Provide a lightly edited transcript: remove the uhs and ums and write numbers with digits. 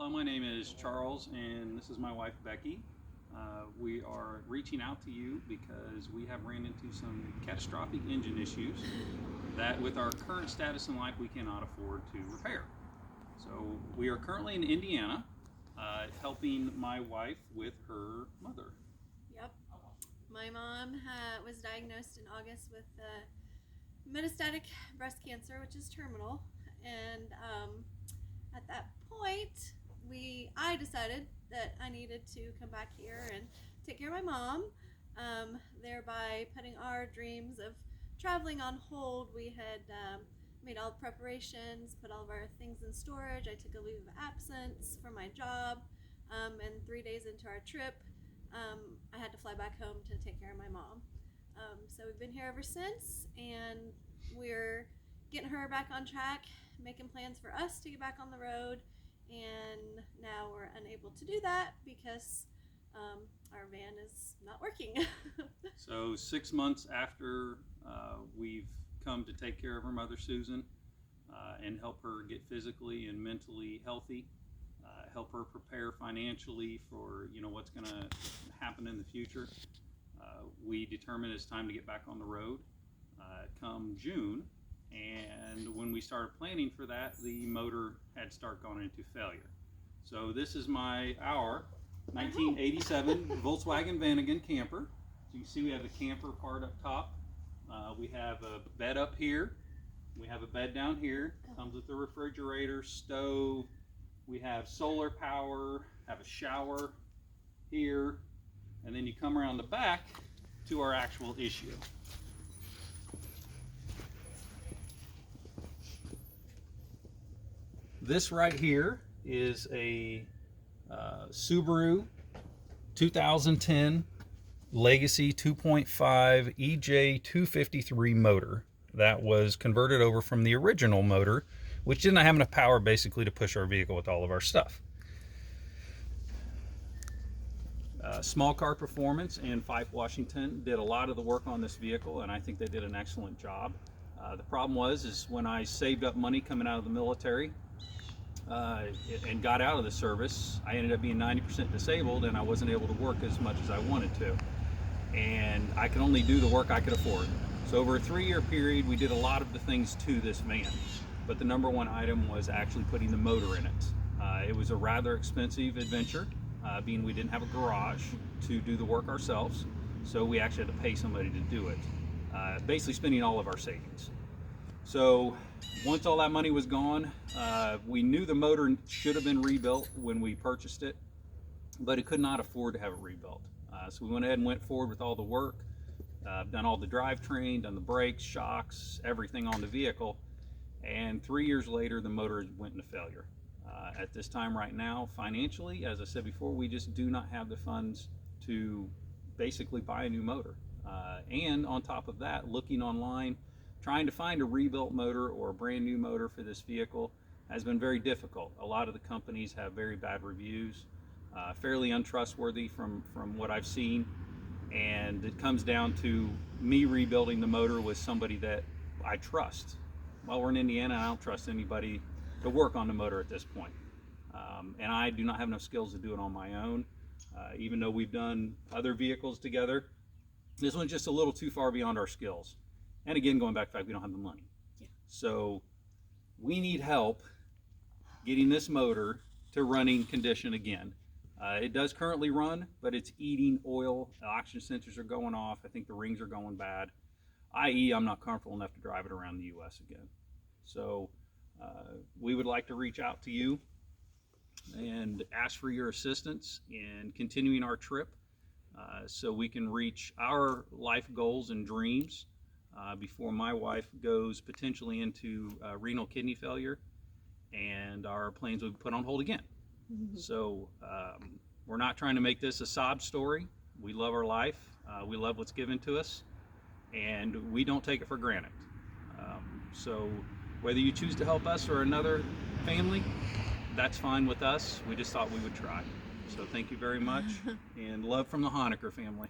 My name is Charles, and this is my wife Becky. We are reaching out to you because we have ran into some catastrophic engine issues that, with our current status in life, we cannot afford to repair. So we are currently in Indiana, helping my wife with her mother. Yep. My mom was diagnosed in August with metastatic breast cancer, which is terminal. And at that point, I decided that I needed to come back here and take care of my mom, thereby putting our dreams of traveling on hold. We had made all the preparations, put all of our things in storage. I took a leave of absence for my job, and 3 days into our trip, I had to fly back home to take care of my mom. So we've been here ever since, and we're getting her back on track, making plans for us to get back on the road, and now we're unable to do that because our van is not working. So 6 months after we've come to take care of her mother, Susan, and help her get physically and mentally healthy, help her prepare financially for what's going to happen in the future, we determined it's time to get back on the road come June. And when we started planning for that, the motor had gone into failure. So this is our 1987 Volkswagen Vanagon camper. So you can see we have the camper part up top. We have a bed up here. We have a bed down here. Comes with a refrigerator, stove. We have solar power, have a shower here. And then you come around the back to our actual issue. This right here is a Subaru 2010 Legacy 2.5 EJ253 motor that was converted over from the original motor, which didn't have enough power basically to push our vehicle with all of our stuff. Small Car Performance in Fife, Washington did a lot of the work on this vehicle, and I think they did an excellent job. The problem is when I saved up money coming out of the military, and got out of the service, I ended up being 90% disabled, and I wasn't able to work as much as I wanted to. And I could only do the work I could afford. So over a 3-year period, we did a lot of the things to this van. But the number one item was actually putting the motor in it. It was a rather expensive adventure, being we didn't have a garage to do the work ourselves. So we actually had to pay somebody to do it, basically spending all of our savings. So once all that money was gone, we knew the motor should have been rebuilt when we purchased it, but it could not afford to have it rebuilt. So we went ahead and went forward with all the work, done all the drivetrain, done the brakes, shocks, everything on the vehicle. And 3 years later, the motor went into failure. At this time right now, financially, as I said before, we just do not have the funds to basically buy a new motor. And on top of that, looking online, trying to find a rebuilt motor or a brand new motor for this vehicle has been very difficult. A lot of the companies have very bad reviews, fairly untrustworthy from what I've seen. And it comes down to me rebuilding the motor with somebody that I trust. Well, we're in Indiana, and I don't trust anybody to work on the motor at this point. And I do not have enough skills to do it on my own. Even though we've done other vehicles together, this one's just a little too far beyond our skills. And again, going back to the fact we don't have the money. Yeah. So we need help getting this motor to running condition again. It does currently run, but it's eating oil. The oxygen sensors are going off. I think the rings are going bad, i.e. I'm not comfortable enough to drive it around the US again. So we would like to reach out to you and ask for your assistance in continuing our trip so we can reach our life goals and dreams before my wife goes potentially into renal kidney failure and our plans will be put on hold again. So we're not trying to make this a sob story. We love our life. We love what's given to us, and we don't take it for granted. So whether you choose to help us or another family, that's fine with us. We just thought we would try. So thank you very much, and love from the Honecker family.